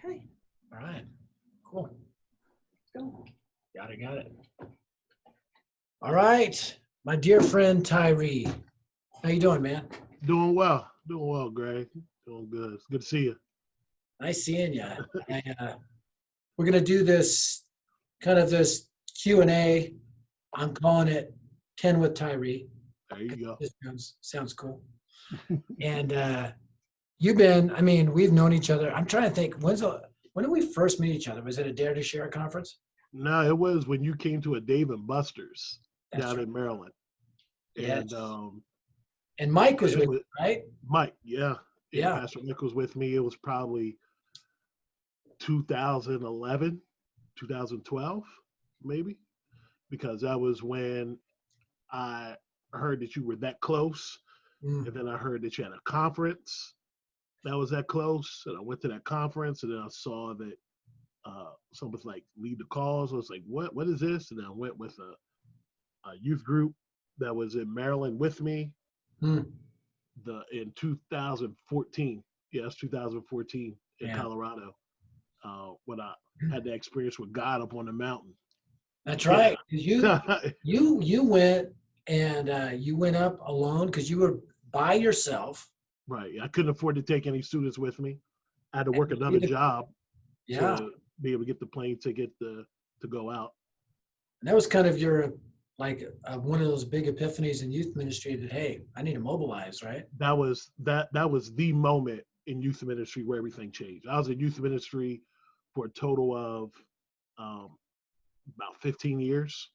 Okay. All right. Cool. Let's go. Got it. All right. My dear friend Tyree. How you doing, man? Doing well, Greg. Doing good. It's good to see you. Nice seeing you. We're gonna do this this Q&A. I'm calling it 10 with Tyree. There you go. This sounds cool. And we've known each other. I'm trying to think, when did we first meet each other? Was it a Dare to Share conference? No, it was when you came to a Dave and Buster's That's down right. in Maryland, Yes. and And Mike was it with was you, right? Mike. Yeah. Yeah. Pastor Mike was with me. It was probably 2011, 2012, maybe, because that was when I heard that you were that close, Mm. and then I heard that you had a conference that was that close, and I went to that conference, and then I saw that someone was like lead the cause. I was like, what is this? And I went with a youth group that was in Maryland with me Mm. in 2014. Yes, 2014 in Yeah. Colorado, when I had that experience with God up on the mountain. That's Yeah. right. 'Cause you went and you went up alone because you were by yourself. Right. I couldn't afford to take any students with me. I had to And work another job yeah. to be able to get the plane ticket to go out. And that was kind of your one of those big epiphanies in youth ministry that, hey, I need to mobilize, right? That was the moment in youth ministry where everything changed. I was in youth ministry for a total of um, about 15 years,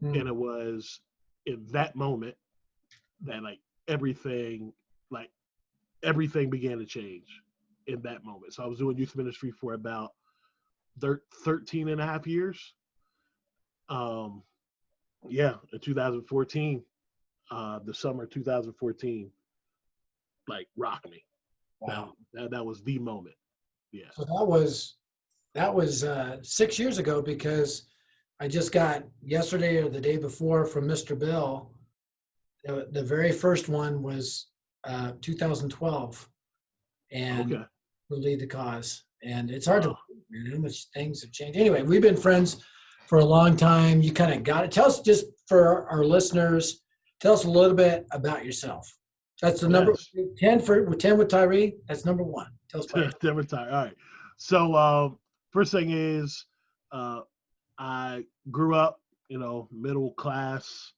and Mm. it was in that moment that everything like everything began to change in that moment. So I was doing youth ministry for about 13 and a half years. Um, yeah, in 2014, the summer 2014, rocked me. That, Wow. that was the moment. Yeah. So that was 6 years ago because I just got yesterday or the day before from Mr. Bill. The very first one was 2012, and Okay. we'll lead the cause. And it's hard to Wow. believe, man, how much things have changed. Anyway, we've been friends for a long time. You kind of got it. Tell us, just for our listeners, tell us a little bit about yourself. That's the number Yes. 10 for 10 with Tyree. That's number one. Tell us about yourself. Never tired. All right. So first thing is, uh, I grew up, middle class,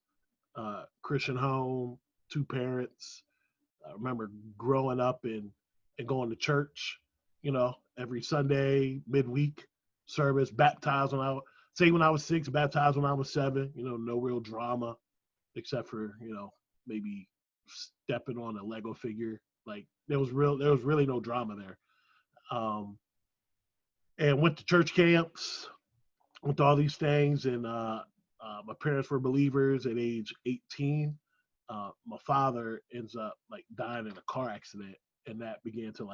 Christian home, two parents. I remember growing up and going to church, every Sunday, midweek service, baptized when I was 6, baptized when I was 7, no real drama except for, maybe stepping on a Lego figure. Like there was really no drama there. Um, and went to church camps, went to all these things, and my parents were believers at age 18. My father ends up dying in a car accident, and that began to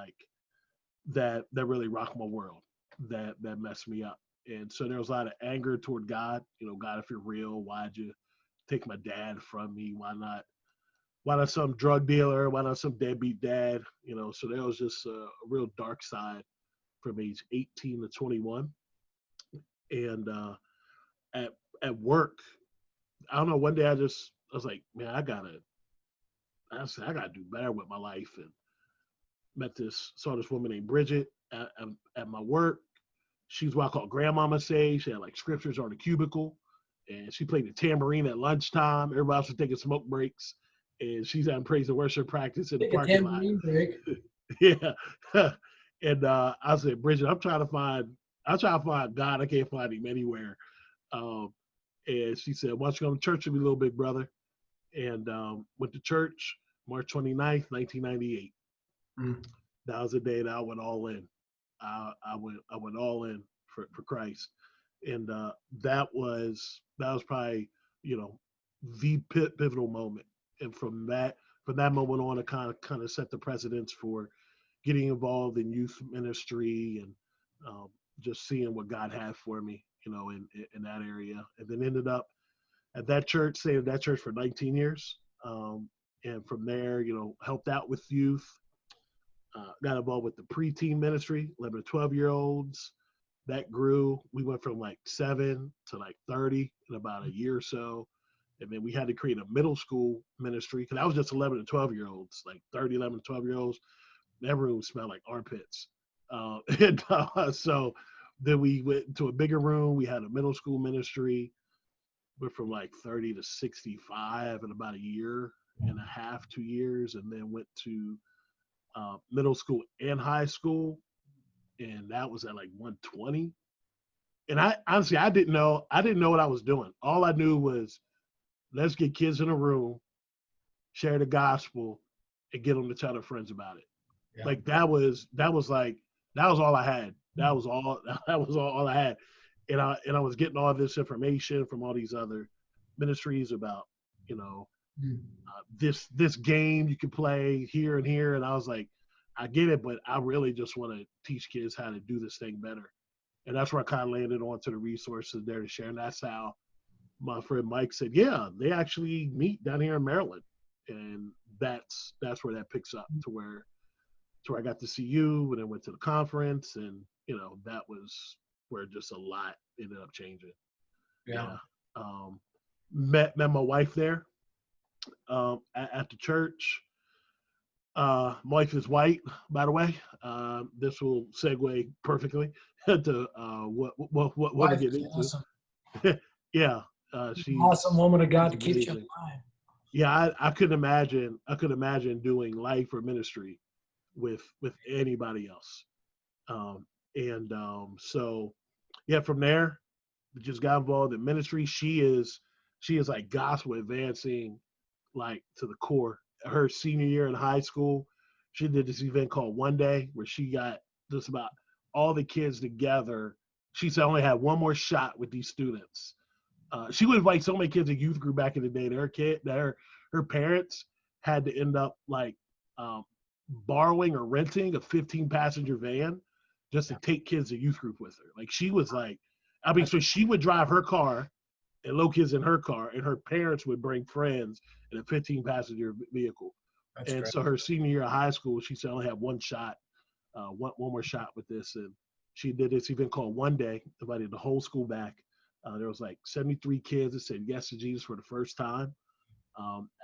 that really rocked my world. That messed me up, and so there was a lot of anger toward God. God, if you're real, why'd you take my dad from me? Why not some drug dealer? Why not some deadbeat dad? So there was just a real dark side from age 18 to 21. And at at work, I don't know. One day I was like, man, I gotta do better with my life. And saw this woman named Bridget at my work. She's what I call grandmama sage. She had scriptures on the cubicle, and she played the tambourine at lunchtime. Everybody else was taking smoke breaks, and she's having praise and worship practice in the Take a parking lot. tambourine break. Yeah. And I said, Bridget, I'm trying to find God. I can't find him anywhere. Um, and she said, why don't you go to church with me, little big brother? And went to church March 29th, 1998. Mm. That was the day that I went all in. I went all in for Christ. And that was probably, the pivotal moment. And from that moment on, it kind of set the precedence for getting involved in youth ministry and um, just seeing what God had for me, in that area. And then ended up at that church, stayed at that church for 19 years. And from there, helped out with youth. got involved with the preteen ministry, 11 to 12-year-olds. That grew. We went from like 7 to like 30 in about a year or so. And then we had to create a middle school ministry because I was just 11 to 12-year-olds, like 30, 11 to 12-year-olds. That room smelled like armpits. So then we went to a bigger room. We had a middle school ministry. Went from like 30 to 65 in about a year and a half, 2 years, and then went to middle school and high school, and that was at like 120. And I honestly, I didn't know what I was doing. All I knew was let's get kids in a room, share the gospel, and get them to tell their friends about it. Yeah. Like that was all I had. That was all I had. And I was getting all this information from all these other ministries about, you know, this game you can play here and here. And I was like, I get it, but I really just want to teach kids how to do this thing better. And that's where I kind of landed onto the resources there to share. And that's how my friend Mike said, yeah, they actually meet down here in Maryland. And that's where that picks up to where I got to see you and then went to the conference. And, you know, that was where just a lot ended up changing. Yeah. Met my wife there at the church. My wife is white, by the way. This will segue perfectly to what to get into. Awesome. Yeah, she's awesome woman of God to keep you amazing. alive. Yeah, I couldn't imagine doing life or ministry with anybody else. So yeah, from there, we just got involved in ministry. She is like gospel advancing, like to the core. Her senior year in high school, she did this event called One Day where she got just about all the kids together. She said only had one more shot with these students. She would invite so many kids in youth group back in the day that her parents had to end up like borrowing or renting a 15-passenger van just to take kids to youth group with her. Like she was like, I mean, so she would drive her car and low kids in her car, and her parents would bring friends in a 15-passenger vehicle. That's and great. So her senior year of high school, she said only had one shot, one more shot with this, and she did this event called One Day, invited the whole school back. There was like 73 kids that said yes to Jesus for the first time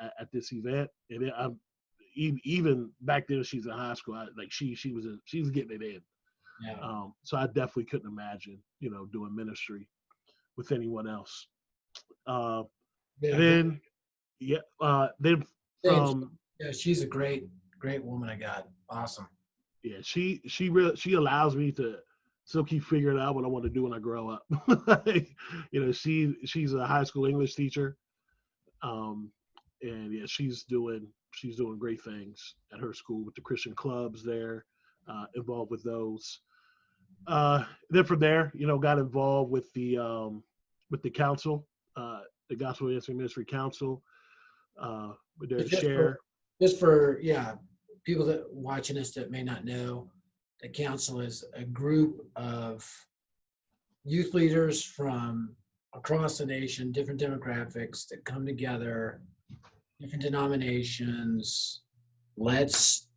at this event, and even back then she's in high school. She was getting it in. Yeah. So I definitely couldn't imagine, doing ministry with anyone else. Then from she's a great woman of God. Awesome. Yeah, she allows me to still keep figuring out what I want to do when I grow up. She's a high school English teacher, and yeah, she's doing great things at her school with the Christian clubs there, involved with those. Then from there, got involved with the council, the Gospel Advancing Ministry Council, with their share. Just for people that watching us that may not know, the council is a group of youth leaders from across the nation, different demographics that come together, different denominations. Let's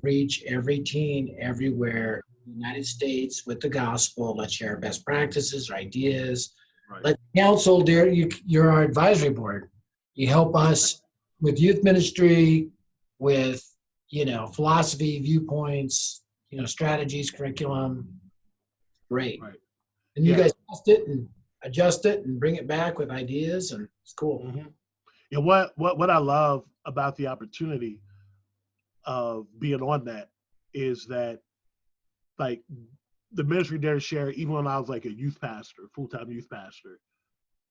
reach every teen everywhere in the United States with the gospel. Let's share best practices, ideas. Right. Let the council, you're our advisory board. You help us with youth ministry, with philosophy, viewpoints, strategies, curriculum. Great. Right. And you guys test it and adjust it and bring it back with ideas, and it's cool. Mm-hmm. Yeah, what I love about the opportunity of being on that is that, like, the ministry there share, even when I was like a youth pastor, full-time youth pastor,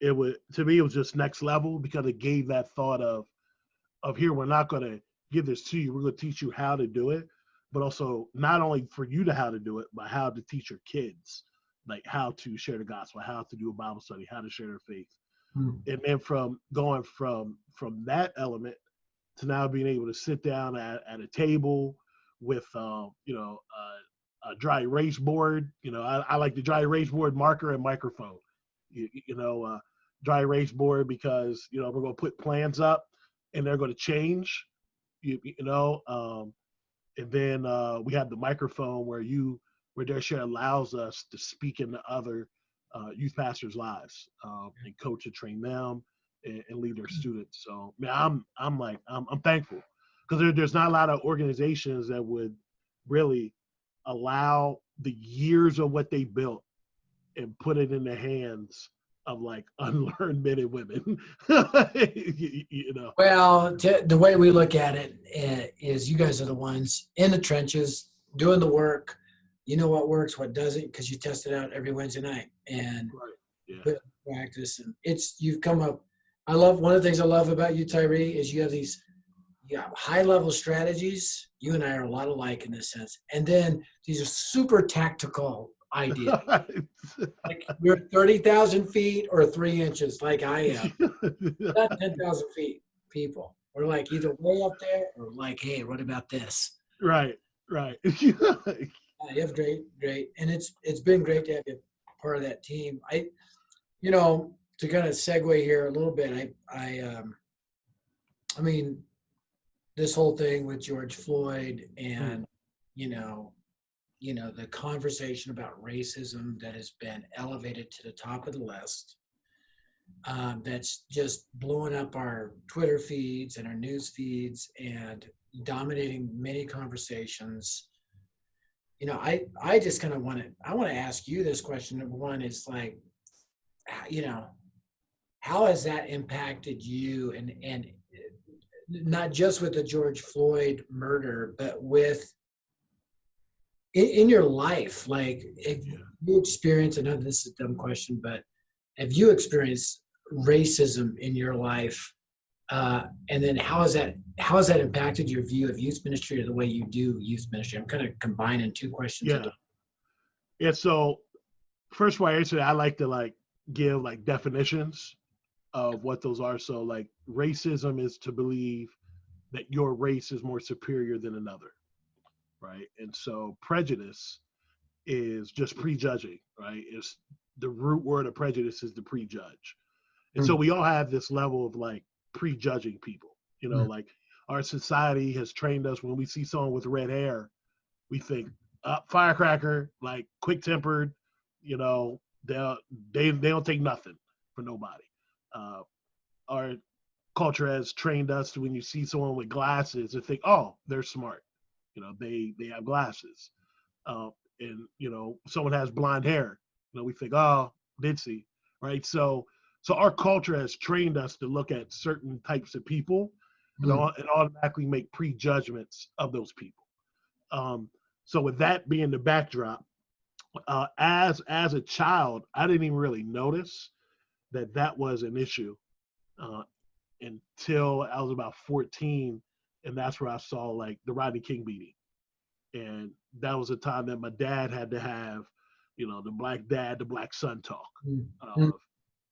to me it was just next level because it gave that thought of here, we're not going to give this to you, we're going to teach you how to do it, but also not only for you to how to do it, but how to teach your kids, like how to share the gospel, how to do a Bible study, how to share their faith. And then from going from that element to now being able to sit down at a table with a dry erase board. I like the dry erase board, marker and microphone. Dry erase board because we're going to put plans up and they're going to change. And then we have the microphone where Dershare allows us to speak into other youth pastors' lives and coach and train them and lead their students. So man, I'm thankful because there's not a lot of organizations that would really allow the years of what they built and put it in the hands of like unlearned men and women. you know. Well, the way we look at it is you guys are the ones in the trenches doing the work. You know what works, what doesn't, because you test it out every Wednesday night and Right. Yeah. put it in practice. And you've come up. I love one of the things I love about you, Tyree, is you have high level strategies. You and I are a lot alike in this sense. And then these are super tactical ideas. Like you're 30,000 feet or 3 inches, like I am. Not 10,000 feet, people. We're like either way up there or like, hey, what about this? Right. Right. You have great. And it's been great to have you part of that team. To kind of segue here a little bit, I mean, this whole thing with George Floyd and, you know, the conversation about racism that has been elevated to the top of the list. That's just blowing up our Twitter feeds and our news feeds and dominating many conversations. I just kind of want to ask you this question. Number one is like, how has that impacted you and not just with the George Floyd murder, but in your life? Like, if you experience, I know this is a dumb question, but have you experienced racism in your life? And then how has that impacted your view of youth ministry or the way you do youth ministry? I'm kind of combining two questions. Yeah. Yeah. So first why I answer that, I like to give definitions of what those are. So racism is to believe that your race is more superior than another. Right. And so prejudice is just prejudging, right? It's the root word of prejudice is to prejudge. And so we all have this level of prejudging people, our society has trained us when we see someone with red hair, we think firecracker, quick tempered, they don't take nothing for nobody. Our culture has trained us to when you see someone with glasses to think, oh, they're smart. They have glasses. And someone has blonde hair, we think, oh, ditzy, right? So our culture has trained us to look at certain types of people and automatically make prejudgments of those people. So with that being the backdrop, as a child, I didn't even really notice that was an issue until I was about 14, and that's where I saw the Rodney King beating. And that was a time that my dad had to have, the black dad, the black son talk.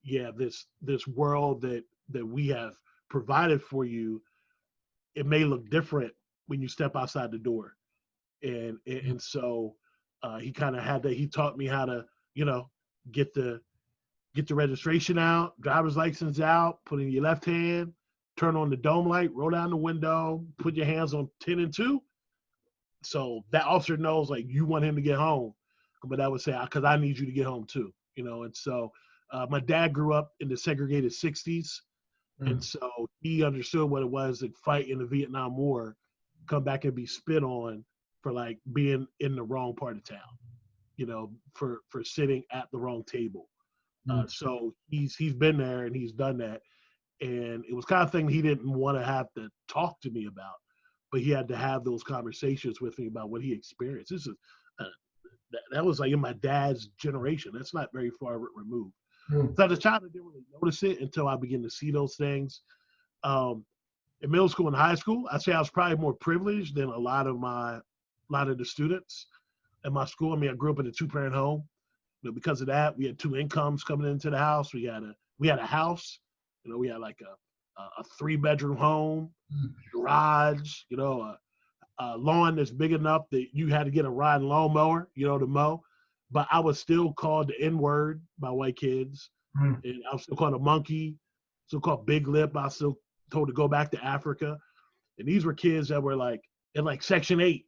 This world that we have provided for you, it may look different when you step outside the door. And so he kind of had that. He taught me how to, get the registration out, driver's license out, put in your left hand, turn on the dome light, roll down the window, put your hands on 10 and 2. So that officer knows you want him to get home, but I would say, because I need you to get home too, and so my dad grew up in the segregated 60s. And so he understood what it was to fight in the Vietnam War, come back and be spit on for being in the wrong part of town, for sitting at the wrong table. So he's been there and he's done that. And it was kind of thing he didn't want to have to talk to me about, but he had to have those conversations with me about what he experienced. This is that was in my dad's generation. That's not very far removed. So as a child, I didn't really notice it until I began to see those things. In middle school and high school, I'd say I was probably more privileged than a lot of the students at my school. I mean, I grew up in a 2-parent home. Because of that, we had 2 incomes coming into the house. We had a house. We had a 3-bedroom home, garage. A lawn that's big enough that you had to get a riding lawnmower, to mow. But I was still called the N-word by white kids. And I was still called a monkey, still called big lip. I was still told to go back to Africa. And these were kids that were in Section 8,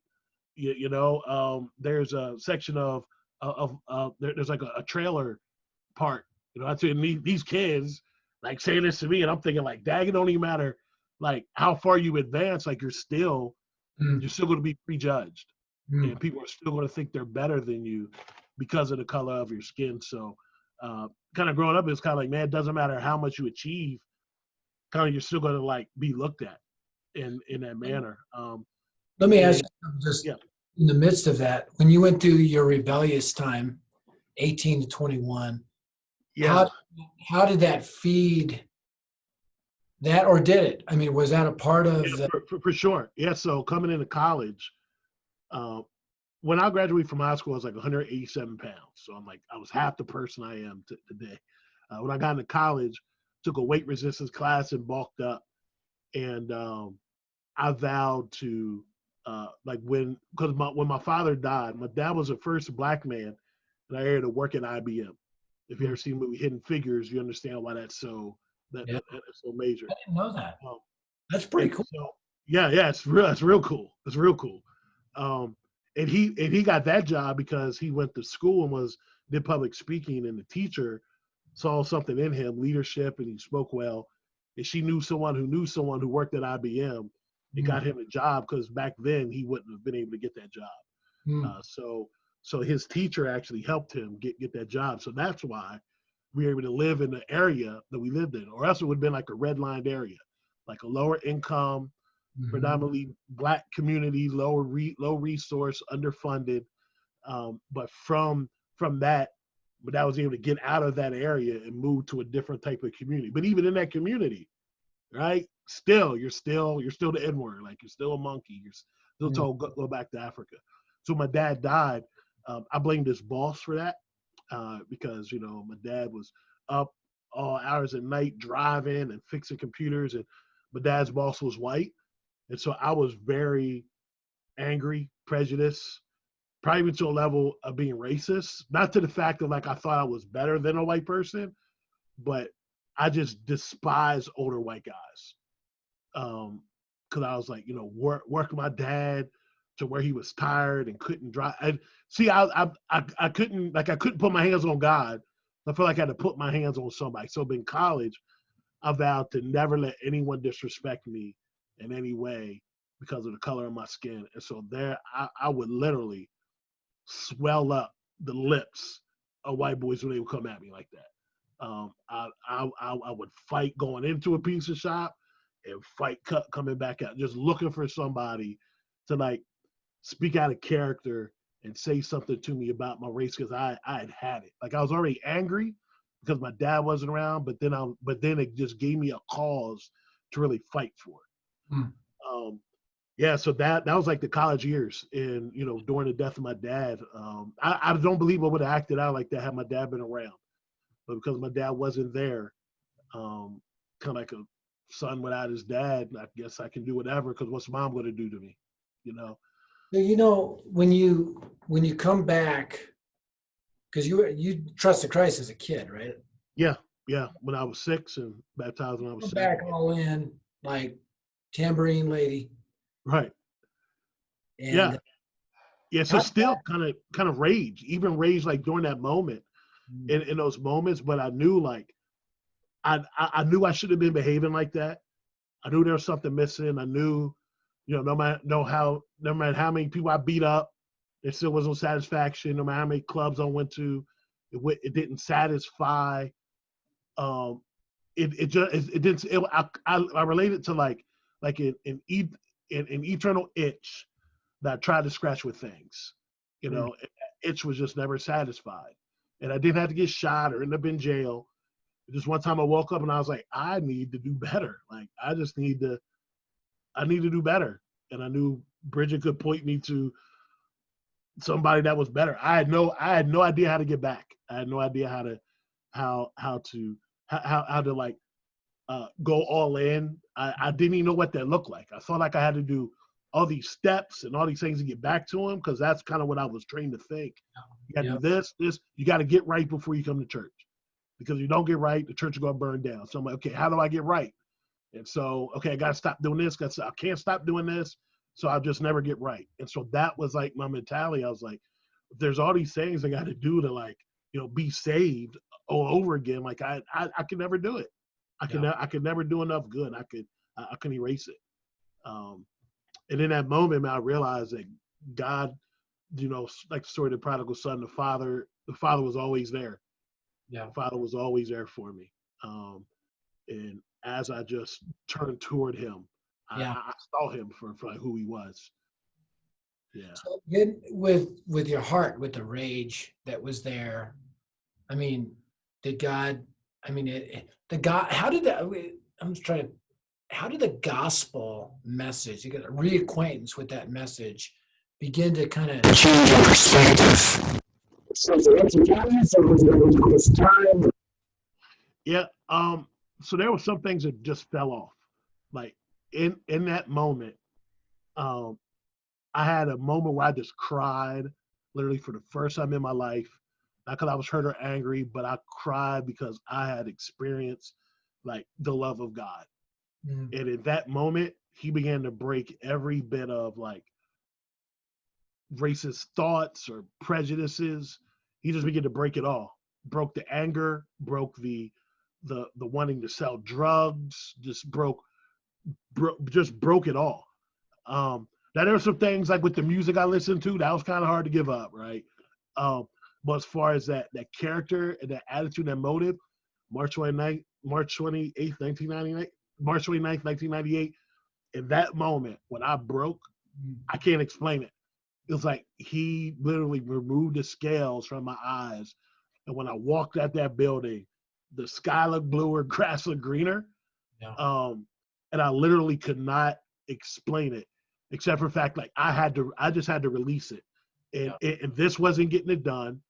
There's a section there's like a trailer park. I tell you, these kids like saying this to me, and I'm thinking like, dang, it don't even matter like how far you advance, like you're still going to be prejudged, and Mm. people are still going to think they're better than you because of the color of your skin. So, kind of growing up, it's kind of like, man, it doesn't matter how much you achieve, kind of you're still going to like be looked at in that manner. Let me ask And you, something, just yeah, in the midst of that, when you went through your rebellious time, 18 to 21, yeah, how how did that feed that, or did it? I mean, was that a part of yeah, the? for sure. Yeah. So coming into college, uh, when I graduated from high school, I was like 187 pounds. So I was half the person I am today. When I got into college, took a weight resistance class and bulked up. And I vowed to, when my father died, my dad was the first black man in our area to work at IBM. If you ever seen the movie Hidden Figures, you understand why that's Yeah, that's so major. I didn't know that. Um, That's pretty and cool. so yeah, it's real cool. It's real cool. Um, and he got that job because he went to school and did public speaking, and the teacher saw something in him, leadership, and he spoke well. And she knew someone who knew someone who worked at IBM. It got Mm, him a job because back then he wouldn't have been able to get that job. mm, So his teacher actually helped him get that job. So that's why we were able to live in the area that we lived in, or else it would have been like a redlined area, like a lower income, mhm, predominantly black community, low resource, underfunded. But from that, but I was able to get out of that area and move to a different type of community. But even in that community, right? You're still the N word. Like you're still a monkey. You're still mm, told go back to Africa. So my dad died. I blamed his boss for that because my dad was up all hours at night driving and fixing computers, and my dad's boss was white, and so I was very angry, prejudiced, probably even to a level of being racist. Not to the fact that like I thought I was better than a white person, but I just despise older white guys. Because I was like, working my dad to where he was tired and couldn't drive. And see, I couldn't put my hands on God. I feel like I had to put my hands on somebody. So in college, I vowed to never let anyone disrespect me in any way because of the color of my skin. And so there, I would literally swell up the lips of white boys when they would come at me like that. I would fight going into a pizza shop and fight coming back out, just looking for somebody to like speak out of character and say something to me about my race because I had it. Like I was already angry because my dad wasn't around, but then it just gave me a cause to really fight for it. mm. Yeah, so that was like the college years, and during the death of my dad, I don't believe I would have acted out like that had my dad been around, but because my dad wasn't there, kind of like a son without his dad, I guess I can do whatever because what's mom going to do to me, you know? So, when you come back, because you trusted Christ as a kid, right? Yeah, yeah. When I was 6 and baptized when I was Come 7. back Yeah. all in like tambourine lady, Right. and Yeah. Yeah. So how, still kind of rage, even rage like during that moment, in those moments, but I knew like I knew I should have been behaving like that. I knew there was something missing. I knew, no matter how many people I beat up, there still was no satisfaction. No matter how many clubs I went to, it didn't satisfy. Um, it didn't. I related to like an eternal itch that I tried to scratch with things. Itch was just never satisfied, and I didn't have to get shot or end up in jail. Just one time I woke up and I was like, I need to do better. Like I need to do better. And I knew Bridget could point me to somebody that was better. I had no idea how to get back. I had no idea how to like go all in. I didn't even know what that looked like. I felt like I had to do all these steps and all these things to get back to him because that's kind of what I was trained to think. You got to yeah, do this. You got to get right before you come to church because if you don't get right, the church is going to burn down. So I'm like, okay, how do I get right? And so, okay, I got to stop doing this. I can't stop doing this. So I'll just never get right. And so that was like my mentality. I was like, if there's all these things I got to do to like, be saved all over again. Like I could never do it. I could never do enough good. I can erase it. Um, and in that moment, man, I realized that God, like the story of the prodigal son, the father was always there. Yeah. The father was always there for me. And as I just turned toward him, Yeah. I saw him for like who he was. Yeah. So then with your heart, with the rage that was there, I mean, did God, I mean, the God, how did that, I'm just trying to, how did the gospel message, you get a reacquaintance with that message, begin to kind of change your perspective? So was it instantaneous or was it this time? Yeah. So there were some things that just fell off. Like in that moment, um, I had a moment where I just cried, literally for the first time in my life. Not because I was hurt or angry, but I cried because I had experienced like the love of God. Mm. And in that moment, he began to break every bit of like racist thoughts or prejudices. He just began to break it all. Broke the anger, broke the wanting to sell drugs, just broke it all. Now there were some things like with the music I listened to that was kind of hard to give up, right? Um, but as far as that character and that attitude and motive, March 28th, 1998, March 29th, 1998, in that moment when I broke, I can't explain it. It was like he literally removed the scales from my eyes. And when I walked out that building, the sky looked bluer, grass looked greener. Yeah. And I literally could not explain it, except for the fact like I just had to release it. And, Yeah. and this wasn't getting it done.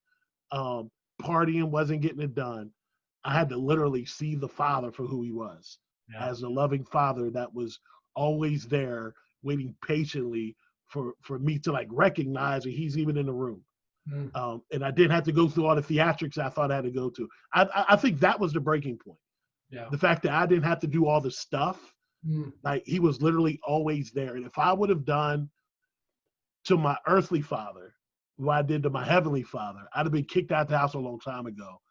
Partying wasn't getting it done. I had to literally see the father for who he was, Yeah. as the loving father that was always there, waiting patiently for me to like recognize that he's even in the room. Mm. And I didn't have to go through all the theatrics I thought I had to go to. I think that was the breaking point. Yeah. The fact that I didn't have to do all the stuff, like he was literally always there. And if I would have done to my earthly father what I did to my heavenly father, I'd have been kicked out the house a long time ago.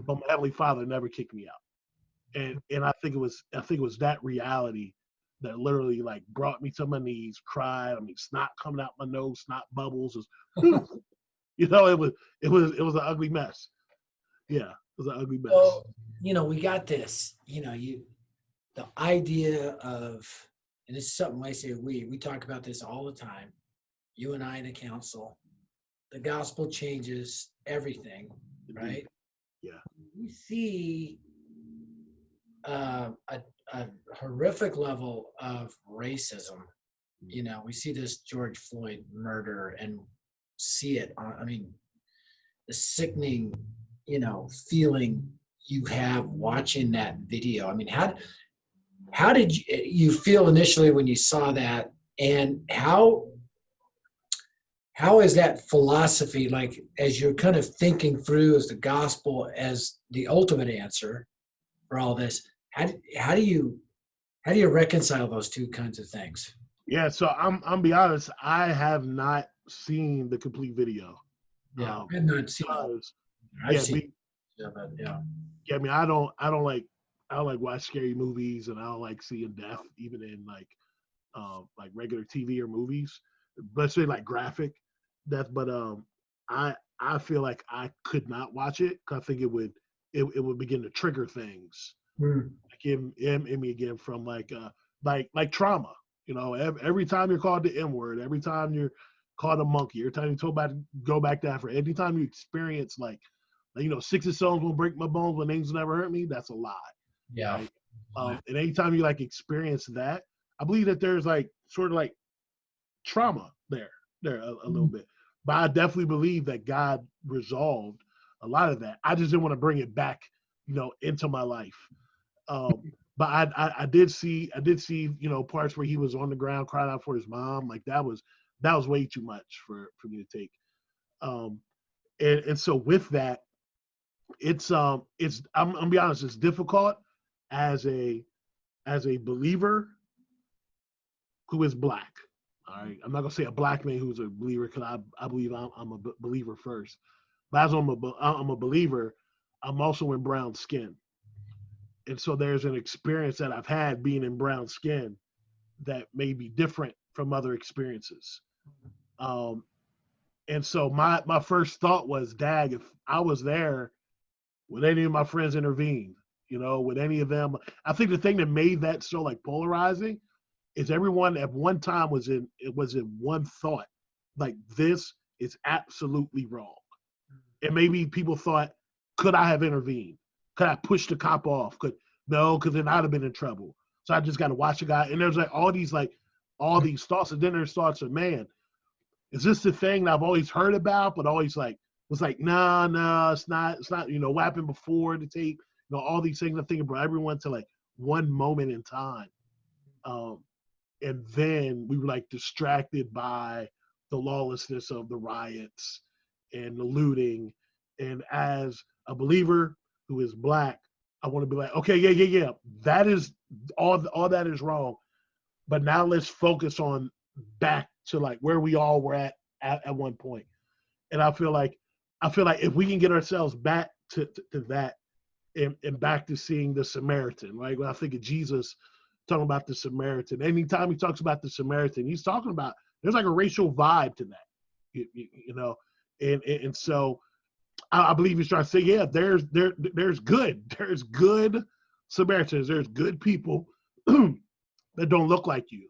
But my heavenly father never kicked me out. And I think it was that reality that literally like brought me to my knees, cried. I mean, snot coming out my nose, snot bubbles. It was an ugly mess. Yeah, it was an ugly mess. So, we got this, the idea of, and this is something I say we talk about this all the time, you and I in the council, the gospel changes everything, right? Yeah. We see a horrific level of racism. We see this George Floyd murder and see it. I mean, the sickening, feeling you have watching that video. I mean, how did you feel initially when you saw that, and how is that philosophy, like as you're kind of thinking through as the gospel as the ultimate answer for all this? How do you reconcile those two kinds of things? Yeah, so I'm be honest, I have not seen the complete video. Yeah, I've not seen it. Because I've yeah, seen it, but yeah. yeah, I mean I don't like watch scary movies and I don't like seeing death even in like regular TV or movies. Let's say like graphic death, but I feel like I could not watch it because I think it would begin to trigger things Mm. like in me again from like trauma. Every time you're called the N word, every time you're called a monkey, every time you told about go back to Africa, anytime you experience like six of stones will break my bones, but angels never hurt me. That's a lie, Yeah. right? And anytime you like experience that, I believe that there's like sort of like trauma there a little bit. But I definitely believe that God resolved a lot of that. I just didn't want to bring it back, into my life. But I did see parts where he was on the ground crying out for his mom. Like that was way too much for me to take. And so with that, it's I'm gonna be honest, it's difficult as a believer who is black. All right, I'm not gonna say a black man who's a believer because I believe I'm a believer first. But as I'm a believer, I'm also in brown skin, and so there's an experience that I've had being in brown skin that may be different from other experiences. Um, and so my first thought was, dag, if I was there, would any of my friends intervene? Would any of them? I think the thing that made that so like polarizing is everyone at one time was in one thought, like this is absolutely wrong. And maybe people thought, could I have intervened? Could I push the cop off? No, because then I'd have been in trouble. So I just got to watch the guy. And there's all these thoughts, and then there's thoughts of, man, is this the thing that I've always heard about, but always was like, nah, it's not, what happened before the tape, all these things. I think about everyone to like one moment in time. And then we were like distracted by the lawlessness of the riots and the looting. And as a believer who is black, I want to be like, okay, yeah. That is all that is wrong. But now let's focus on back to like where we all were at one point. And I feel like if we can get ourselves back to that and back to seeing the Samaritan, right? When I think of Jesus talking about the Samaritan, anytime he talks about the Samaritan, he's talking about there's like a racial vibe to that, and so I believe he's trying to say, yeah, there's good Samaritans, there's good people that don't look like you,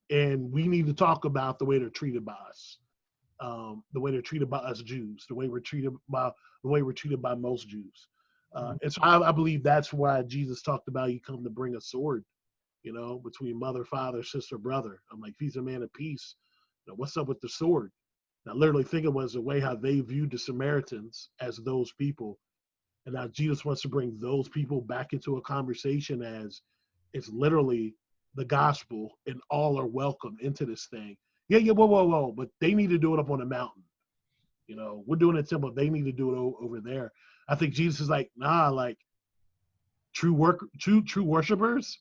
and we need to talk about the way they're treated by us, the way they're treated by us Jews, the way we're treated by most Jews. And so I believe that's why Jesus talked about you come to bring a sword, between mother, father, sister, brother. I'm like, if he's a man of peace, what's up with the sword? And I literally think it was the way how they viewed the Samaritans as those people. And now Jesus wants to bring those people back into a conversation as it's literally the gospel and all are welcome into this thing. Yeah, whoa. But they need to do it up on a mountain. We're doing it simple. They need to do it over there. I think Jesus is like, nah, like true worshipers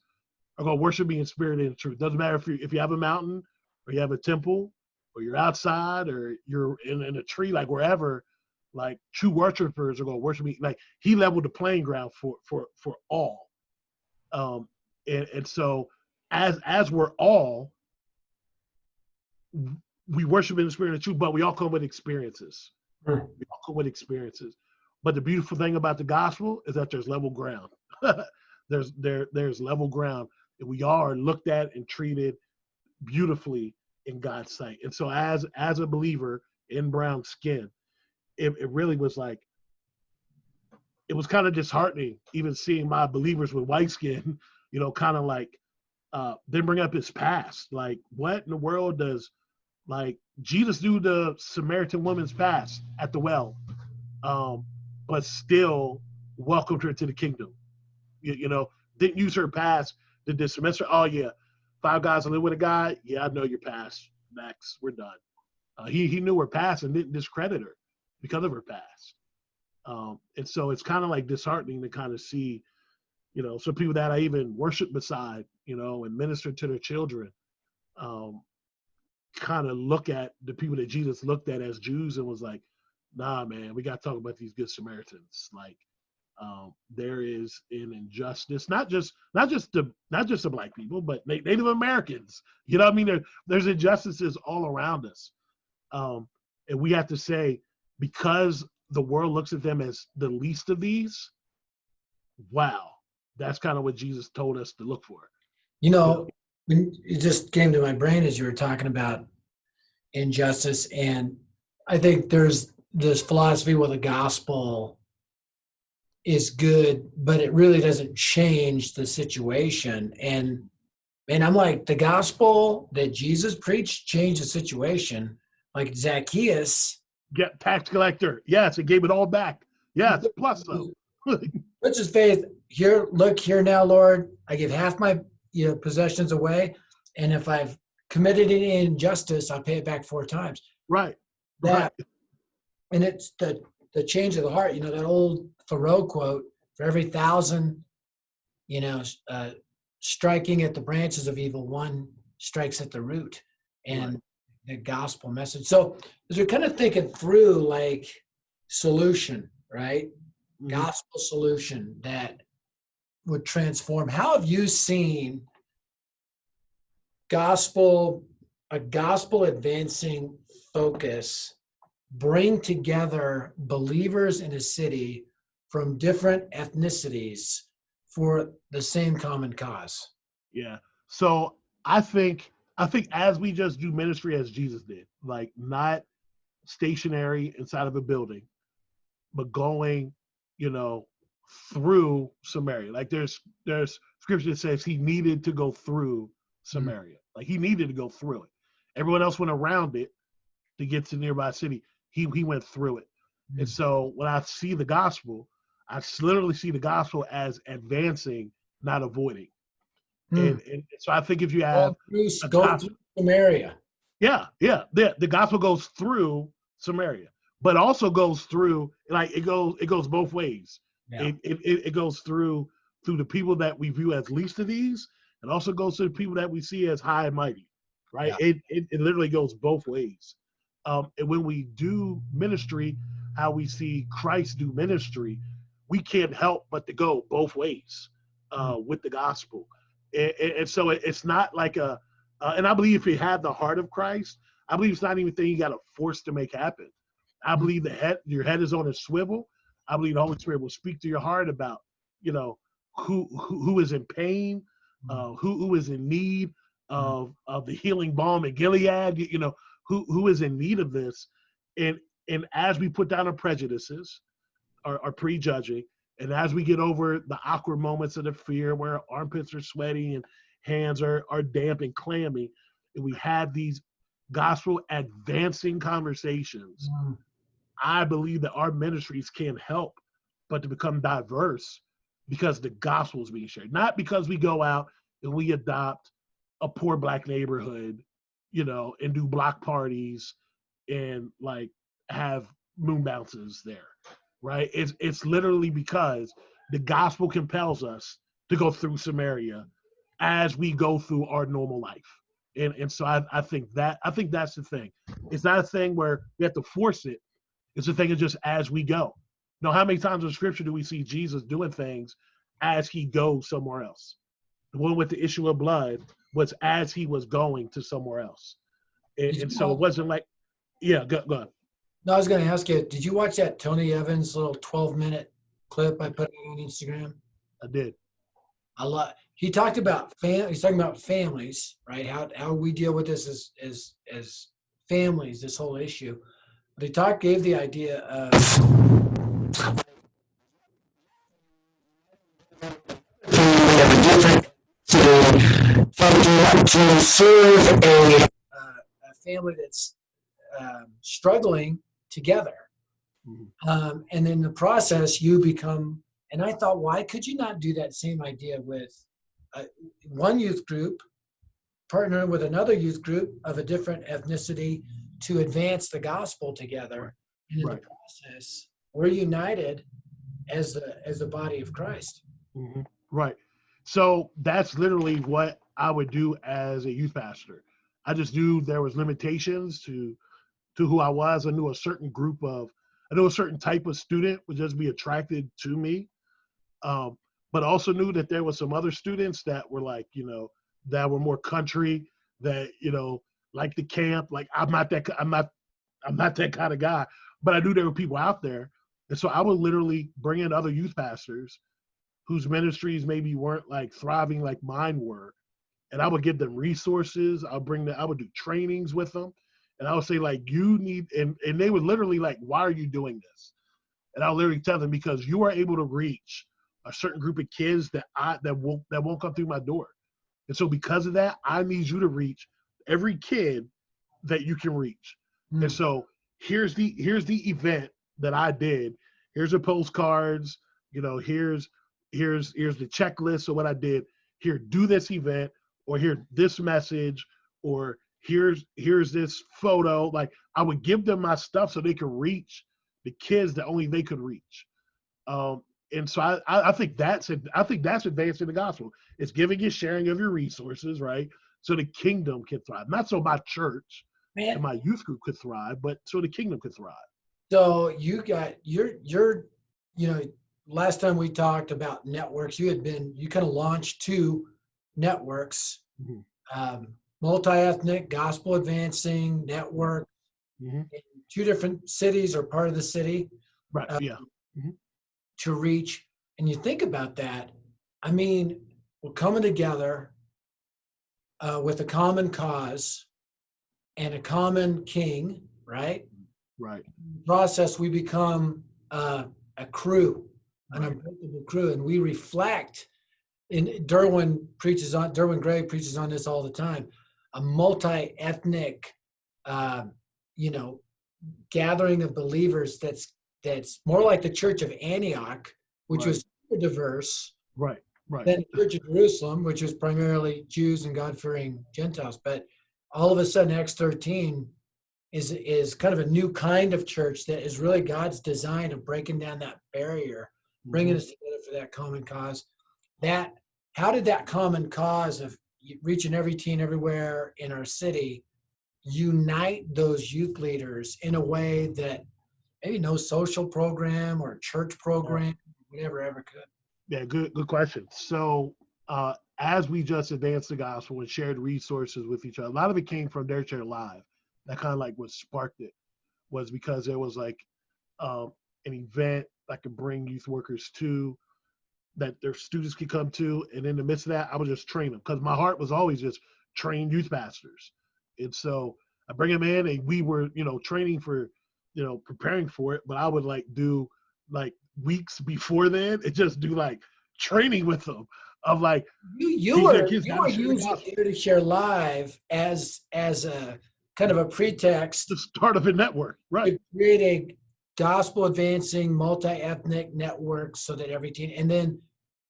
are going to worship me in spirit and in truth. Doesn't matter if you have a mountain or you have a temple or you're outside or you're in a tree, like wherever, like true worshipers are going to worship me. Like he leveled the playing ground for all. And so as we're all, we worship in the spirit and truth, but we all come with experiences. We all come with experiences. But the beautiful thing about the gospel is that there's level ground. there's level ground. And we all are looked at and treated beautifully in God's sight. And so as a believer in brown skin, it really was like, it was kind of disheartening even seeing my believers with white skin, kind of like, then bring up his past. Like, what in the world does, like, Jesus knew the Samaritan woman's past at the well, but still welcomed her to the kingdom. Didn't use her past to dismiss her. Oh, yeah, 5 guys live with a guy. Yeah, I know your past. Next, we're done. He knew her past and didn't discredit her because of her past. And so it's kind of like disheartening to kind of see, some people that I even worship beside, and minister to their children, kind of look at the people that Jesus looked at as Jews and was like, nah, man, we got to talk about these good Samaritans. Like, there is an injustice, not just the black people, but Native Americans. You know what I mean? There's injustices all around us. And we have to say, because the world looks at them as the least of these, wow, that's kind of what Jesus told us to look for. When it just came to my brain as you were talking about injustice, and I think there's this philosophy where the gospel is good, but it really doesn't change the situation. And I'm like, the gospel that Jesus preached changed the situation. Like Zacchaeus, Get tax collector. Yes, it gave it all back. Yes, plus though. puts his faith here. Look here now, Lord. I give half my possessions away, and if I've committed any injustice, I'll pay it back 4 times. Right. That, and it's the change of the heart. That old Thoreau quote: "For every 1,000, striking at the branches of evil, one strikes at the root." Right. and the gospel message. So as we're kind of thinking through like solution, right? Hmm. Gospel solution that would transform. How have you seen gospel, a gospel advancing focus bring together believers in a city from different ethnicities for the same common cause? Yeah. So I think as we just do ministry as Jesus did, like not stationary inside of a building, but going, you know, through Samaria. Like there's scripture that says he needed to go through Mm, Samaria. Like he needed to go through it. Everyone else went around it to get to nearby city. He went through it. And mm, so when I see the gospel, literally see the gospel as advancing, not avoiding. mm. And so I think if you have a Go gospel, through Samaria. yeah, the gospel goes through Samaria, but also goes through, like it goes both ways. Yeah, It goes through the people that we view as least of these, and also goes to the people that we see as high and mighty, right? yeah. It literally goes both ways. And when we do ministry, how we see Christ do ministry, we can't help but to go both ways Mm, with the gospel. And so it's not like and I believe if you have the heart of Christ, I believe it's not even a thing you got to force to make happen. I mm, believe your head is on a swivel. I believe the Holy Spirit will speak to your heart about, you know, who is in pain, mm, who is in need mm, of the healing balm at Gilead, who is in need of this, and and as we put down our prejudices, our prejudging, and as we get over the awkward moments of the fear where our armpits are sweaty and hands are damp and clammy, and we have these gospel advancing conversations, mm, I believe that our ministries can help but to become diverse because the gospel is being shared. Not because we go out and we adopt a poor black neighborhood, and do block parties and like have moon bounces there. Right? It's literally because the gospel compels us to go through Samaria as we go through our normal life. And so I think that's the thing. It's not a thing where we have to force it. It's a thing of just as we go. How many times in scripture do we see Jesus doing things as he goes somewhere else? The one with the issue of blood was as he was going to somewhere else. And, Did and you so it watch, wasn't like, yeah, go on. no, I was going to ask you, did you watch that Tony Evans little 12-minute clip I put out on Instagram? I did. A lot. He talked about he's talking about families, right? How we deal with this as families, this whole issue. But gave the idea of to serve a family that's struggling together. Mhm. And in the process, you become, and I thought, why could you not do that same idea with uh, one youth group, partner with another youth group of a different ethnicity to advance the gospel Right. together? And in the Right. process, we're united as the body of Christ. Right. So that's literally what I would do as a youth pastor. I just knew there was limitations to who I was. I knew a certain type of student would just be attracted to me. Um, but also knew that there was some other students that were like, that were more country, that, like the camp. Like I'm not that kind of guy. But I knew there were people out there. And so I would literally bring in other youth pastors whose ministries maybe weren't like thriving like mine were, and I would give them resources. I would do trainings with them, and I would say like, you need, and they would literally like, why are you doing this? And I'll literally tell them, because you are able to reach a certain group of kids that won't come through my door, and so because of that, I need you to reach every kid that you can reach. And Mm, so here's the event that I did. Here's the postcards. Here's the checklist of what I did. Here, do this event, or here this message, or here's this photo. Like, I would give them my stuff so they could reach the kids that only they could reach. Um, and so I think that's advancing the gospel. It's giving you sharing of your resources, right? so the kingdom can thrive. Not so my church and Man, my youth group could thrive, but so the kingdom could thrive. so you got you know, last time we talked about networks, you kind of launched two networks, Mhm. multi-ethnic, gospel advancing network Mhm. in two different cities or part of the city Right. uh, Yeah. Mhm. to reach. And you think about that, I mean, we're coming together with a common cause and a common king, right? Right. Process, we become a crew, an Right. unbreakable crew, and we reflect. And Derwin Gray preaches on this all the time. A multi-ethnic, uh, you know, gathering of believers that's more like the Church of Antioch, which Right. was super diverse, Right. Right. than the Church of Jerusalem, which was primarily Jews and God-fearing Gentiles. But all of a sudden, Acts 13 is kind of a new kind of church that is really God's design of breaking down that barrier, bringing Mhm. us together for that common cause. That How did that common cause of reaching every teen everywhere in our city unite those youth leaders in a way that maybe no social program or church Yeah. program whatever ever could? Yeah. Good question. So, as we just advanced the gospel and shared resources with each other, a lot of it came from Dare Share Live. That kind of like what sparked it was because there was like um, an event that could bring youth workers to that their students could come to. And in the midst of that, I would just train them because my heart was always just train youth pastors. And so I bring them in and we were, training for, preparing for it. But I would like do like weeks before then and just do like training with them of like You teach their were kids you how to were share the using gospel. Dare to Share Live as a kind of a The pretext start of a network. Right. to create a gospel advancing multi-ethnic network so that every teen, and then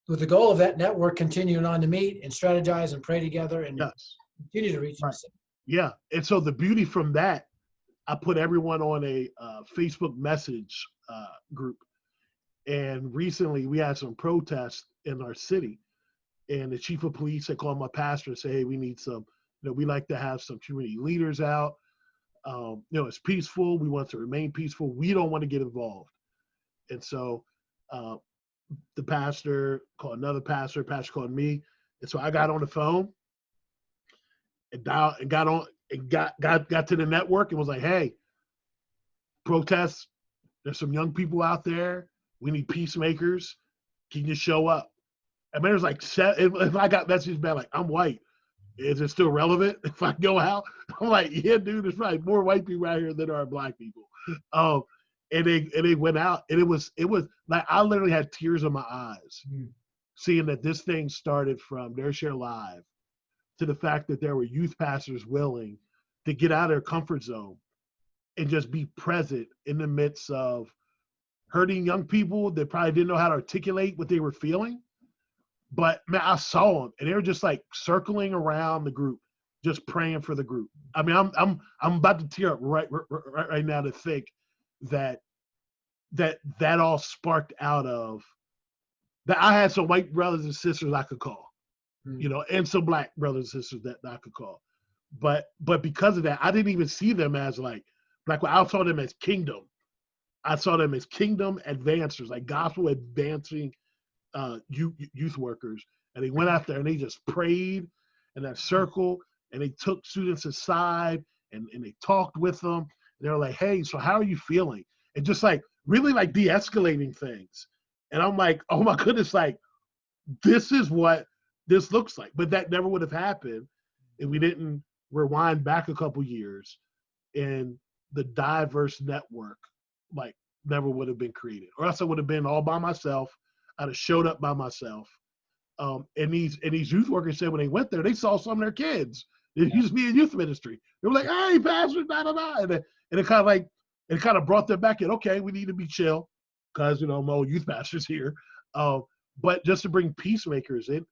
with the goal of that network continuing on to meet and strategize and pray together and Yes. continue to reach Right. them. Yeah. And so the beauty from that, I put everyone on a Facebook message group. And recently we had some protests in our city. And the chief of police had called my pastor and said, hey, we need some, we like to have some community leaders out. It's peaceful. We want to remain peaceful. We don't want to get involved. And so uh, the pastor called another pastor called me. And so I got on the phone and dialed and got on and got to the network and was like, hey, protests. There's some young people out there. We need peacemakers. Can you show up? I mean, there's like if I got messages back like I'm white, is it still relevant if I go out? I'm like, yeah, dude, there's probably more white people out here than there are black people. Um, and they went out, and it was like I literally had tears in my eyes Mm. seeing that this thing started from Dare Share Live to the fact that there were youth pastors willing to get out of their comfort zone and just be present in the midst of hurting young people that probably didn't know how to articulate what they were feeling. But man, I saw them, and they were just like circling around the group, just praying for the group. I mean, I'm about to tear up right now to think that that all sparked out of that. I had some white brothers and sisters I could call, Mm. and some black brothers and sisters that I could call. But because of that, I didn't even see them as like black. I saw them as kingdom. I saw them as kingdom advancers, like gospel advancing youth workers, and they went out there and they just prayed in that circle, and they took students aside and they talked with them. They were like, "Hey, so how are you feeling?" And just like really like de-escalating things. And I'm like, "Oh my goodness, like this is what this looks like." But that never would have happened if we didn't rewind back a couple years and the diverse network like never would have been created, or else I would have been all by myself. I'd have showed up by myself. And these youth workers said when they went there, they saw some of their kids. It used to be in youth ministry. They were like, "Hey, pastor, da da da," and it kind of like it kind of brought them back in. Okay, we need to be chill because my old youth pastors here. But just to bring peacemakers in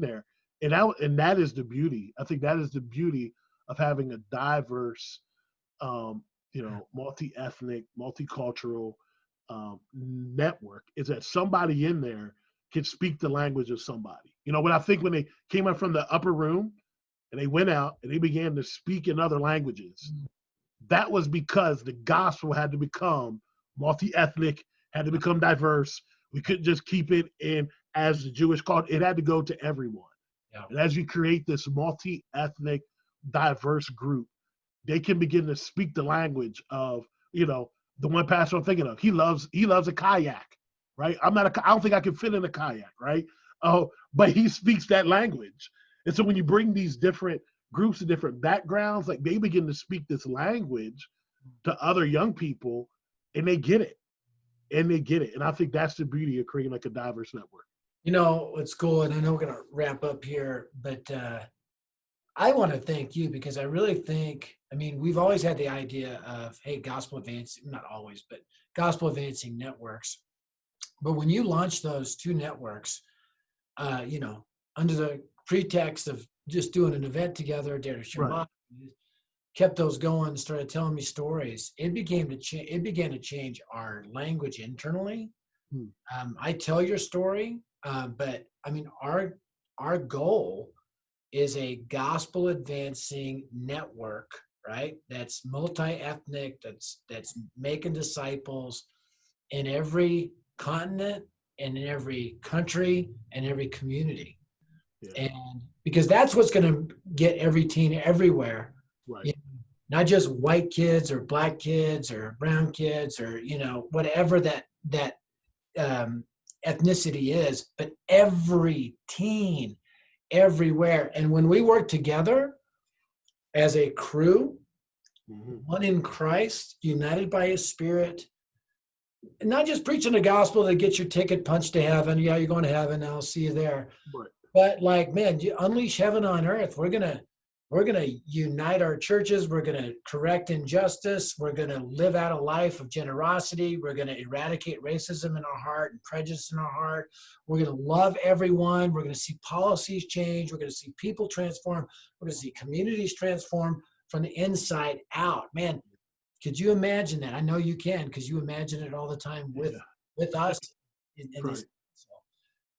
there, and that is the beauty. I think that is the beauty of having a diverse um, multi-ethnic, multicultural network is that somebody in there can speak the language of somebody. When I think when they came up from the upper room and they went out and they began to speak in other languages. That was because the gospel had to become multi-ethnic, had to become diverse. We couldn't just keep it in, as the Jewish culture, it had to go to everyone. Yeah. And as you create this multi-ethnic, diverse group, they can begin to speak the language of, the one pastor I'm thinking of. He loves a kayak, right? I don't think I can fit in a kayak, right? But he speaks that language. And so when you bring these different groups of different backgrounds, like they begin to speak this language to other young people, and they get it. And I think that's the beauty of creating like a diverse network. It's cool, and I know we're going to wrap up here, but I want to thank you because I really think, we've always had the idea of, hey, gospel advancing, not always, but gospel advancing networks. But when you launched those two networks, under the pretext of just doing an event together, Dare to Share Right. Live, kept those going, started telling me stories. It began to change our language internally. I tell your story, but our goal is a gospel advancing network, right? That's multi-ethnic, that's making disciples in every continent and in every country and every community. Yeah. And because that's what's going to get every teen everywhere, Right. Not just white kids or black kids or brown kids or whatever that ethnicity is, but every teen everywhere. And when we work together as a crew, one in Christ, united by his Spirit, not just preaching the gospel that gets your ticket punched to heaven. Yeah, you're going to heaven. I'll see you there. Right. But like, man, you unleash heaven on earth. We're gonna unite our churches. We're gonna correct injustice. We're gonna live out a life of generosity. We're gonna eradicate racism in our heart and prejudice in our heart. We're gonna love everyone. We're gonna see policies change. We're gonna see people transform. We're gonna see communities transform from the inside out. Man, could you imagine that? I know you can, because you imagine it all the time with us in Right. these.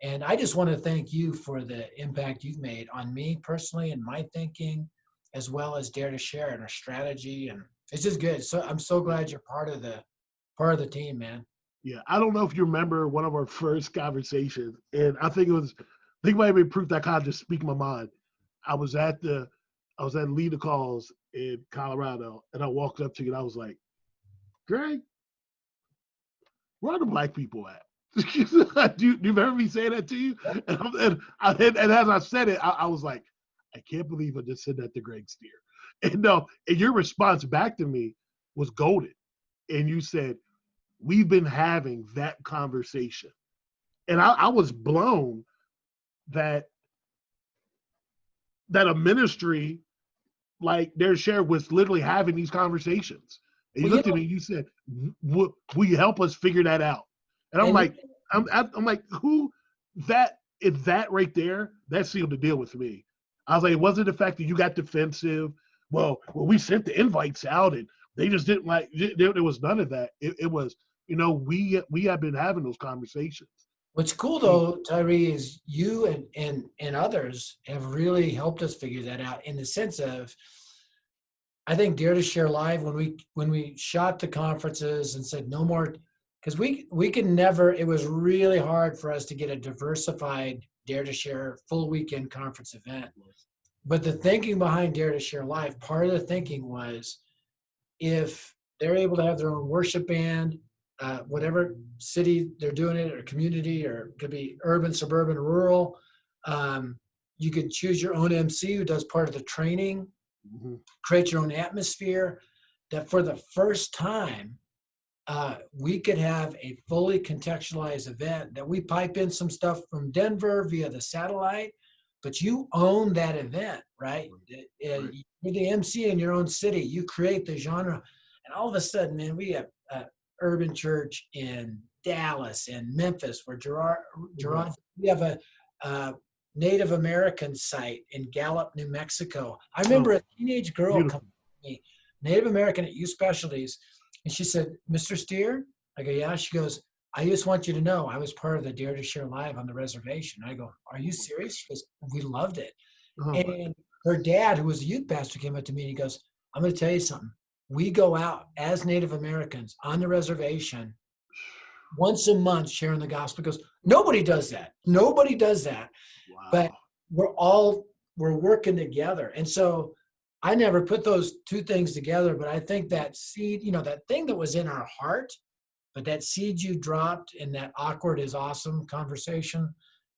And I just want to thank you for the impact you've made on me personally and my thinking, as well as Dare to Share and our strategy. And it's just good. So I'm so glad you're part of the team, man. Yeah. I don't know if you remember one of our first conversations, and I think it might be proof that I kind of just speak my mind. I was at Leader Calls in Colorado, and I walked up to you and I was like, Greg, where are the black people at? do you remember me saying that to you? And as I said it, I was like, I can't believe I just said that to Greg Steer. And your response back to me was golden. And you said, we've been having that conversation. And I was blown that a ministry like Their Share was literally having these conversations. And you looked at me and you said, will you help us figure that out? And I'm like, who that is that right there? That sealed the deal with me. I was like, it wasn't the fact that you got defensive. Well, we sent the invites out and they just didn't like. There was none of that. It was, we have been having those conversations. What's cool though, Tyree, is you and others have really helped us figure that out in the sense of, I think Dare to Share Live, when we shot the conferences and said no more, because we could never, it was really hard for us to get a diversified Dare to Share full weekend conference event. But the thinking behind Dare to Share Live, part of the thinking was, if they're able to have their own worship band, whatever city they're doing it, or community, or it could be urban, suburban, rural, you could choose your own MC who does part of the training, create your own atmosphere, that for the first time, we could have a fully contextualized event, that we pipe in some stuff from Denver via the satellite, but you own that event, right? You're the MC in your own city. You create the genre. And all of a sudden, man, we have urban church in Dallas and Memphis, where Gerard, we have a Native American site in Gallup, New Mexico. I remember a teenage girl coming to me, Native American at U Specialties, and she said, Mr. Steer? I go, yeah. She goes, I just want you to know I was part of the Dare to Share Live on the reservation. I go, are you serious? She goes, we loved it. And her dad, who was a youth pastor, came up to me and he goes, I'm going to tell you something. We go out as Native Americans on the reservation once a month sharing the gospel. He goes, nobody does that. Nobody does that. But Wow. we're working together. And so I never put those two things together, but I think that seed, that thing that was in our heart, but that seed you dropped in that awkward is awesome conversation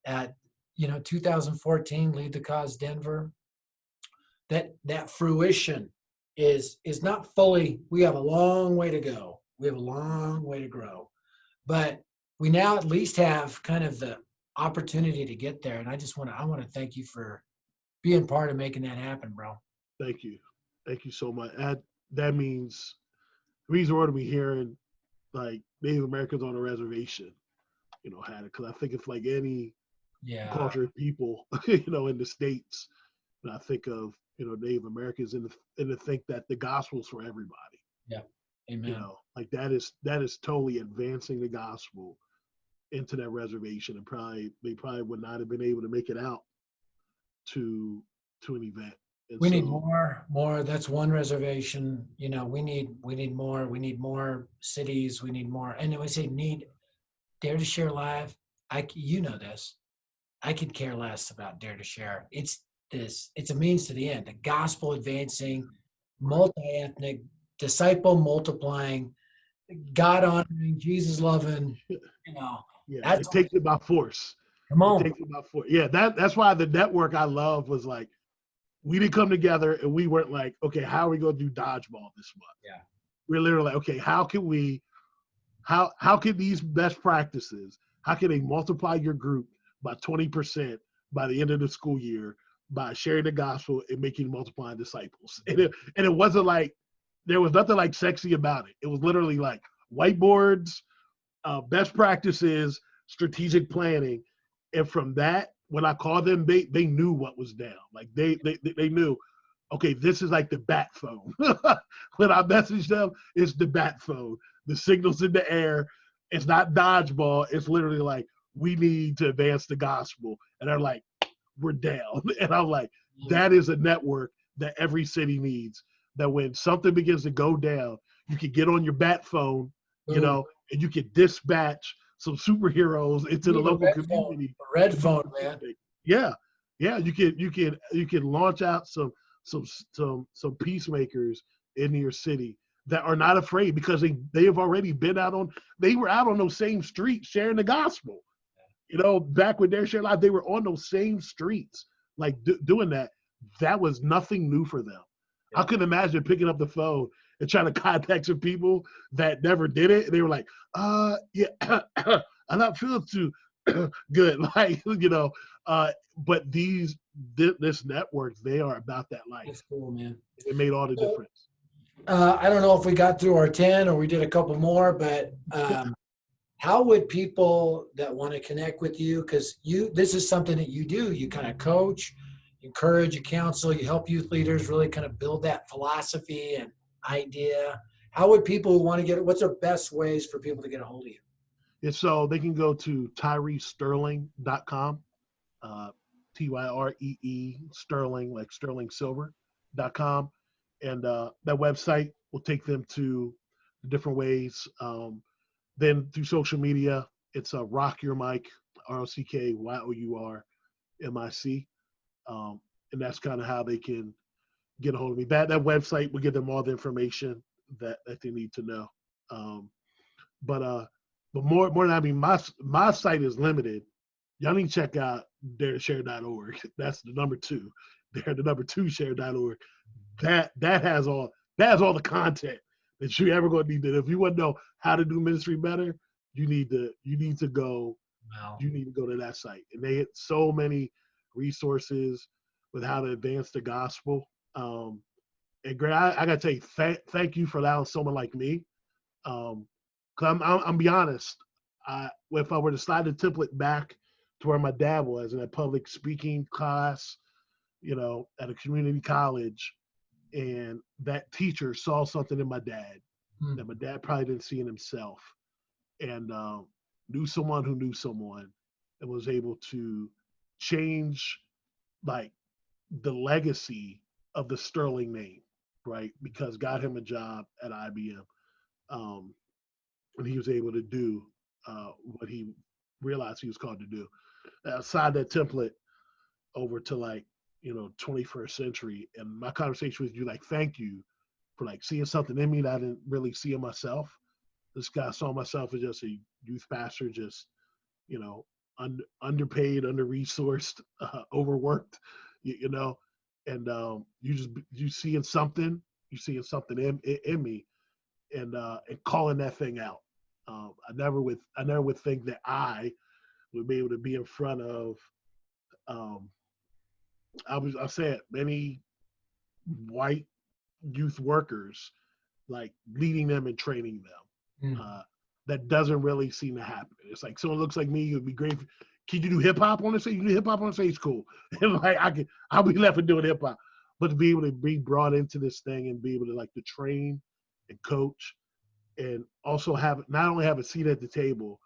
at 2014 Lead the Cause Denver, that fruition is not fully. We have a long way to go. We have a long way to grow, but we now at least have kind of the opportunity to get there. And I want to thank you for being part of making that happen, bro. Thank you. Thank you so much. That means the reason we're to be hearing like Native Americans on a reservation, had it. Because I think it's like any Yeah. culture of people, in the States, and I think of, Native Americans and to think that the gospel's for everybody. Yeah. Amen. Like that is totally advancing the gospel into that reservation, and they probably would not have been able to make it out to an event. And We need so, more. That's one reservation. We need more. We need more cities. We need more. And when we say need, Dare to Share Live, you know this. I could care less about Dare to Share. It's a means to the end. The gospel advancing, right. multi-ethnic, disciple multiplying, God honoring, Jesus loving. You know, Yeah, that's it takes it by force. come It on. takes it by force. Yeah, that's why the network I love was like, we didn't come together and we weren't like, okay, how are we going to do dodgeball this month? Yeah. We're literally like, okay, how can these best practices, how can they multiply your group by 20% by the end of the school year by sharing the gospel and making multiplying disciples? And it wasn't like, there was nothing like sexy about it. It was literally like whiteboards, best practices, strategic planning. And from that, when I called them, they knew what was down. Like they knew, okay, this is like the bat phone. When I messaged them, it's the bat phone. The signal's in the air. It's not dodgeball. It's literally like, we need to advance the gospel. And they're like, we're down. And I'm like, that is a network that every city needs. That when something begins to go down, you can get on your bat phone, Boom. and you can dispatch some superheroes into You the need a local red phone. community A red to do phone, some man. peacemaking. Yeah, yeah, you can launch out some peacemakers in your city that are not afraid, because they have already been they were out on those same streets sharing the gospel. Back when they're sharing life, they were on those same streets, like doing that. That was nothing new for them. I Yeah. couldn't imagine picking up the phone and trying to contact some people that never did it. And they were like, yeah, I'm not feeling too good. Like, but this network, they are about that That's life. cool, man. It made all the So, difference. I don't know if we got through our 10 or we did a couple more, but how would people that want to connect with you, because this is something that you do, you kind of coach, encourage, you counsel, you help youth leaders really kind of build that philosophy and idea. How would people who want to what's the best ways for people to get a hold of you? And so they can go to tyreesterling.com, uh, Tyree Sterling, like Sterling Silver.com. And that website will take them to the different ways. Then through social media, it's Rock Your Mic, ROCKYOURMIC. And that's kind of how they can get a hold of me. That website will give them all the information that they need to know. But more than that, I mean, my site is limited. Y'all need to check out dareshare.org. That's the number two. They're the number two share.org. That has all the content that you ever gonna need to. If you want to know how to do ministry better, you need to go Wow. to that site. And they had so many resources with how to advance the gospel. And Greg, I gotta tell you, thank you for allowing someone like me. Cause I'm be honest. If I were to slide the template back to where my dad was in a public speaking class, at a community college, and that teacher saw something in my dad Hmm. that my dad probably didn't see in himself, and knew someone who knew someone, and was able to change, like, the legacy of the Sterling name, right? Because got him a job at IBM, and he was able to do what he realized he was called to do. Aside that template over to like 21st century, and my conversation with you, like, thank you for like seeing something in me that I didn't really see in myself. This guy saw myself as just a youth pastor, just underpaid, under resourced, overworked, you know, and you seeing something, in me, and calling that thing out. I never would think that I would be able to be in front of um, I said many white youth workers, like leading them and training them. Mm. That doesn't really seem to happen. It's like someone looks like me. It would be great. Can you do hip hop on the stage? You do hip hop on the stage, cool. And like I'll be left with doing hip hop. But to be able to be brought into this thing and be able to like to train and coach, and also have not only have a seat at the table,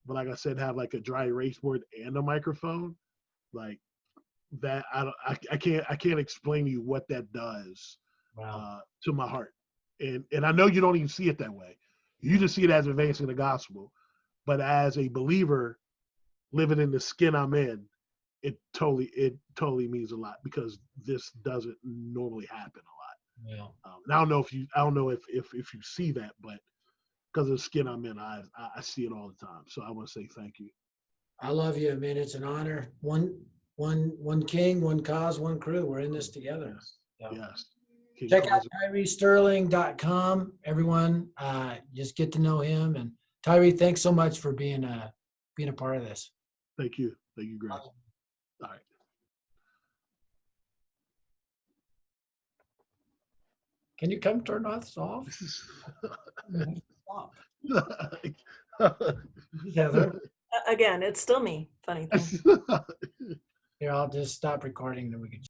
but like I said, have like a dry erase board and a microphone, like that. I can't explain to you what that does Wow. to my heart. And I know you don't even see it that way. You just see it as advancing the gospel. But as a believer living in the skin I'm in, it totally means a lot, because this doesn't normally happen a Yeah. lot. And I don't know if you see that, but because of the skin I'm in, I see it all the time. So I want to say thank you. I love you, man. It's an honor. One king, one cause, one crew. We're in this together. Yes, So yes. King check out Cause, TyreeSterling.com. Everyone, just get to know him. And Tyree, thanks so much for being a part of this. thank you, Greg. All right. Can you come turn us off? Stop. Heather. Again, it's still me. Funny thing. Here, I'll just stop recording, then we can